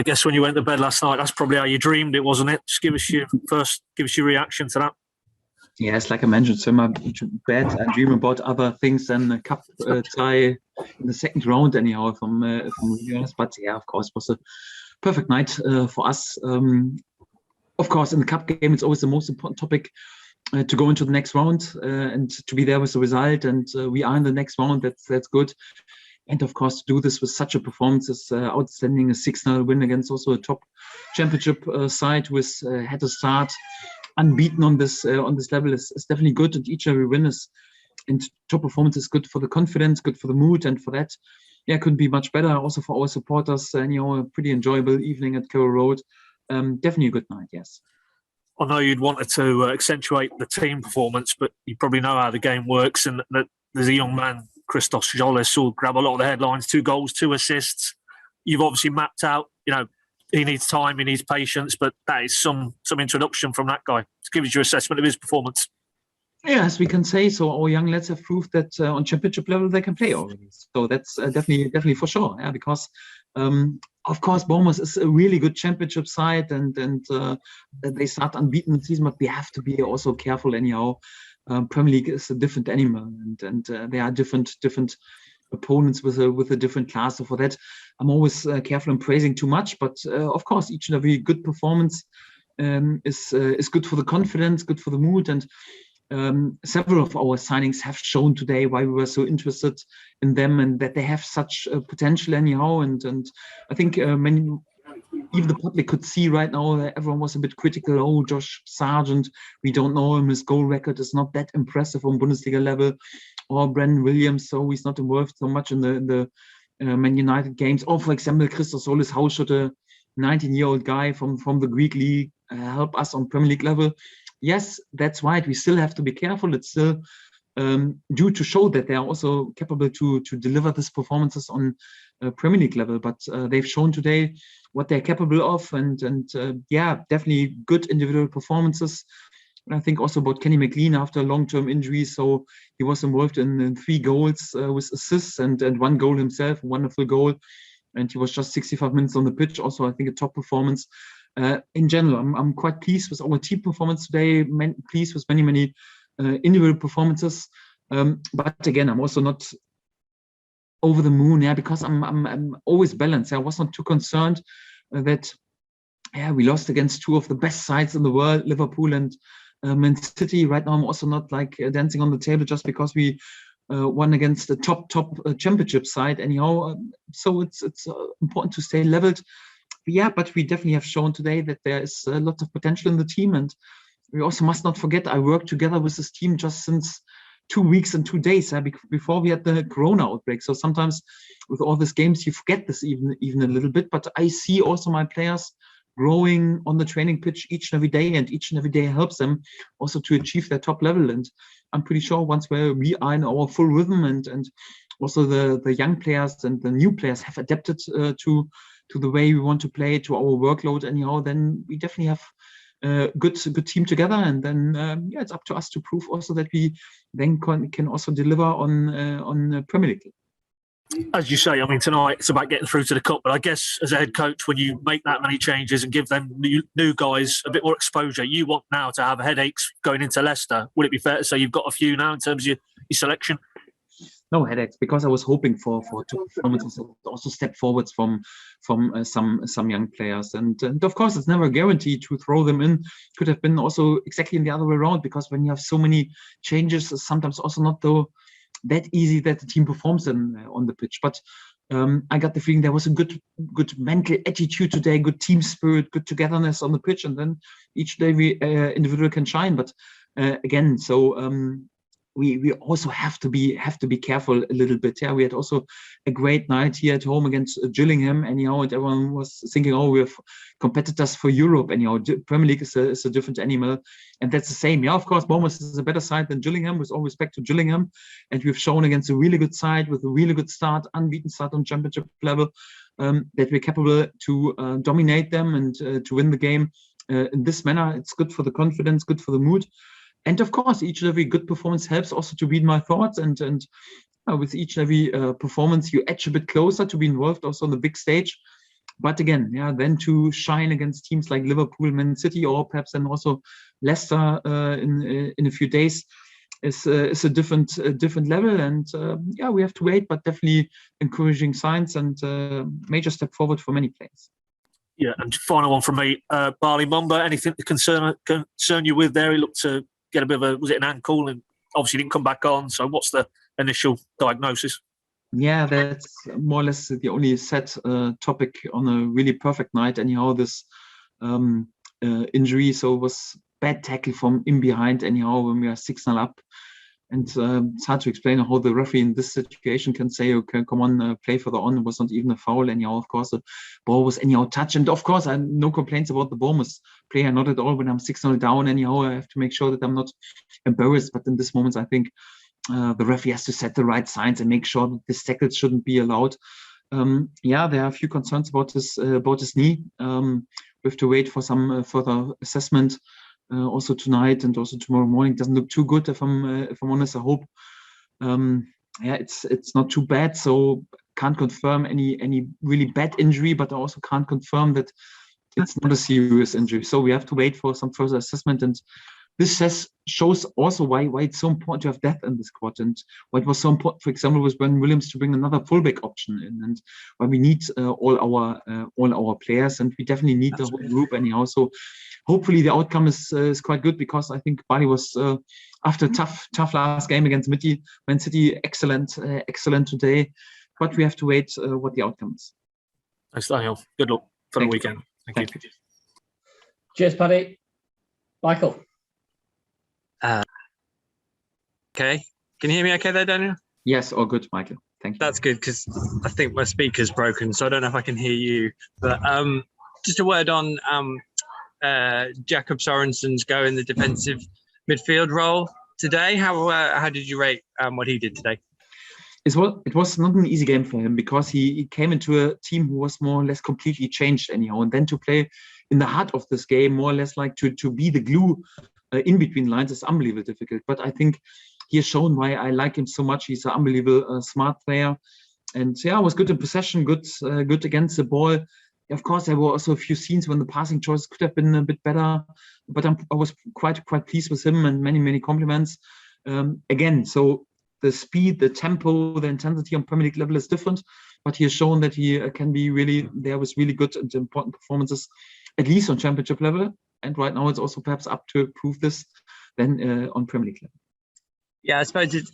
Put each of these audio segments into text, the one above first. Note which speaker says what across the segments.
Speaker 1: I guess when you went to bed last night, that's probably how you dreamed it, wasn't it? Just give us your reaction to that.
Speaker 2: Yes, like I mentioned, so my bed, I dream about other things than a cup tie in the second round, anyhow, if I'm really honest. But yeah, of course, it was a perfect night for us. Of course, in the cup game, it's always the most important topic to go into the next round and to be there with the result. And we are in the next round. That's good. And of course, to do this with such a performance is outstanding. A 6-0 win against also a top championship side with had to start unbeaten on this level is definitely good. And each and every win and top performance is good for the confidence, good for the mood, and for that, yeah, couldn't be much better. Also for our supporters, and a pretty enjoyable evening at Carrow Road. Definitely a good night, yes.
Speaker 1: I know you'd wanted to accentuate the team performance, but you probably know how the game works, and that there's a young man, Christos Jolis, who'll grab a lot of the headlines, 2 goals, 2 assists. You've obviously mapped out, he needs time, he needs patience, but that is some introduction from that guy. To give us your assessment of his performance.
Speaker 2: Yes, we can say so. Our young lads have proved that on championship level they can play already. So that's definitely for sure. Yeah, because of course Bournemouth is a really good championship side, and they start unbeaten the season, but we have to be also careful anyhow. Premier League is a different animal, and there are different opponents with a different class. So for that, I'm always careful in praising too much. But of course, each and every good performance is good for the confidence, good for the mood, and several of our signings have shown today why we were so interested in them and that they have such potential anyhow. And I think even the public could see right now that everyone was a bit critical. Oh, Josh Sargent, we don't know him. His goal record is not that impressive on Bundesliga level. Or Brendan Williams, so he's not involved so much in the Man United games. Or, for example, Christos Solis, how should a 19-year-old guy from the Greek league help us on Premier League level? Yes, that's right. We still have to be careful. It's still due to show that they are also capable to deliver these performances on Premier League level. But they've shown today what they're capable of, and yeah, definitely good individual performances. And I think also about Kenny McLean after a long-term injury. So he was involved in 3 goals with assists and 1 goal himself, a wonderful goal. And he was just 65 minutes on the pitch. Also, I think a top performance. In general, I'm quite pleased with our team performance today. Pleased with many individual performances. But again, I'm also not over the moon, yeah, because I'm always balanced. I was not too concerned that we lost against 2 of the best sides in the world, Liverpool and Man City. Right now, I'm also not like dancing on the table just because we won against the top championship side anyhow. So it's important to stay leveled. Yeah, but we definitely have shown today that there is a lot of potential in the team, and we also must not forget I worked together with this team just since 2 weeks and 2 days before we had the Corona outbreak. So sometimes with all these games you forget this even a little bit. But I see also my players growing on the training pitch each and every day, and each and every day helps them also to achieve their top level. And I'm pretty sure once we are in our full rhythm, and also the young players and the new players have adapted to the way we want to play, to our workload anyhow, then we definitely have a good team together. And then it's up to us to prove also that we then can also deliver on Premier League.
Speaker 1: As you say, I mean, tonight it's about getting through to the cup, but I guess as a head coach, when you make that many changes and give them new guys a bit more exposure, you want now to have headaches going into Leicester. Would it be fair to say you've got a few now in terms of your selection?
Speaker 2: No headaches, because I was hoping for top performances, also step forwards from some young players, and of course it's never a guarantee to throw them in. Could have been also exactly in the other way around, because when you have so many changes, it's sometimes also not that easy that the team performs on the pitch. But I got the feeling there was a good mental attitude today, good team spirit, good togetherness on the pitch, and then each day we individual can shine. But again, so. We also have to be careful a little bit. Yeah, we had also a great night here at home against Gillingham anyhow, and everyone was thinking, oh, we have competitors for Europe anyhow. Premier League is a different animal, and that's the same. Yeah, of course, Bournemouth is a better side than Gillingham, with all respect to Gillingham, and we've shown against a really good side with a really good start, unbeaten start on championship level, that we're capable to dominate them and to win the game in this manner. It's good for the confidence, good for the mood. And of course, each and every good performance helps also to read my thoughts. And with each and every performance, you edge a bit closer to be involved also on the big stage. But again, yeah, then to shine against teams like Liverpool, Man City, or perhaps then also Leicester in a few days is a different level. And yeah, we have to wait, but definitely encouraging signs and major step forward for many players.
Speaker 1: Yeah, and final one from me, Barley Mumba. Anything to concern you with there? He looked to get a bit of was it an ankle, and obviously didn't come back on. So what's the initial diagnosis?
Speaker 2: Yeah, that's more or less the only set topic on a really perfect night. Anyhow, this injury, so it was bad tackle from in behind. Anyhow, when we are 6-0 up, and it's hard to explain how the referee in this situation can say, "Okay, come on, play further on." It was not even a foul. Anyhow, of course, the ball was anyhow touched, and of course, I have no complaints about the Bournemouth player, not at all. When I'm 6-0 down, anyhow, I have to make sure that I'm not embarrassed. But in this moment, I think the referee has to set the right signs and make sure that this tackle shouldn't be allowed. Yeah, there are a few concerns about his knee. We have to wait for some further assessment. Also tonight and also tomorrow morning. Doesn't look too good if I'm honest. I hope yeah, it's not too bad. So can't confirm any really bad injury, but I also can't confirm that it's not a serious injury. So we have to wait for some further assessment. And this shows also why it's so important to have depth in this squad, and why it was so important, for example, with Ben Williams to bring another fullback option in, and why we need all our players, and we definitely need the whole group anyhow. So hopefully the outcome is quite good, because I think Bali was after tough last game against Man City, excellent today, but we have to wait what the outcome is.
Speaker 1: Thanks, Daniel. Good luck for the weekend. Thank you.
Speaker 3: Cheers, Paddy. Michael.
Speaker 4: Okay. Can you hear me okay there, Daniel?
Speaker 2: Yes, all good, Michael. Thank you.
Speaker 4: That's good, because I think my speaker's broken, so I don't know if I can hear you. But just a word on Jakob Sorensen's go in the defensive midfield role today. How did you rate what he did today?
Speaker 2: It was not an easy game for him, because he came into a team who was more or less completely changed anyhow, and then to play in the heart of this game, more or less like to be the glue in between lines, is unbelievably difficult. But I think he has shown why I like him so much. He's an unbelievable smart player, and yeah, was good in possession, good against the ball. Of course, there were also a few scenes when the passing choice could have been a bit better, but I was quite pleased with him, and many compliments. Again, so the speed, the tempo, the intensity on Premier League level is different, but he has shown that he can be really there with really good and important performances, at least on Championship level. And right now, it's also perhaps up to prove this then on Premier League level.
Speaker 4: Yeah, I suppose it's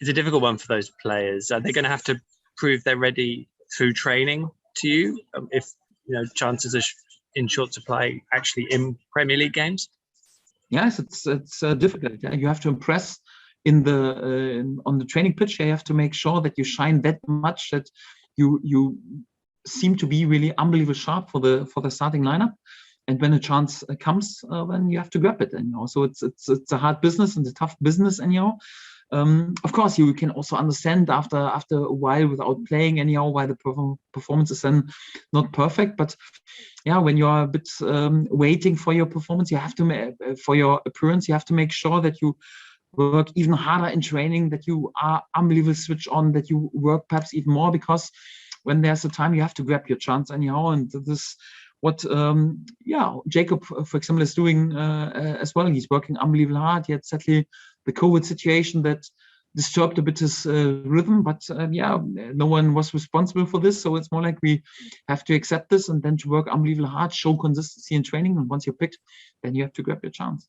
Speaker 4: a difficult one for those players. Are they going to have to prove they're ready through training to you, if chances are in short supply actually in Premier League games?
Speaker 2: Yes, it's difficult. Yeah? You have to impress on the training pitch. You have to make sure that you shine that much, that you seem to be really unbelievably sharp for the starting lineup. And when a chance comes, then you have to grab it. Anyhow, so it's a hard business and a tough business. Anyhow, of course, you can also understand after a while without playing anyhow why the performance is then not perfect. But yeah, when you are a bit waiting for your performance, you have to for your appearance, you have to make sure that you work even harder in training, that you are unbelievably switch on, that you work perhaps even more, because when there's a time, you have to grab your chance anyhow. And this what Jacob, for example, is doing as well. He's working unbelievably hard. He had sadly the COVID situation that disturbed a bit his rhythm, but no one was responsible for this. So it's more like we have to accept this and then to work unbelievably hard, show consistency in training. And once you're picked, then you have to grab your chance.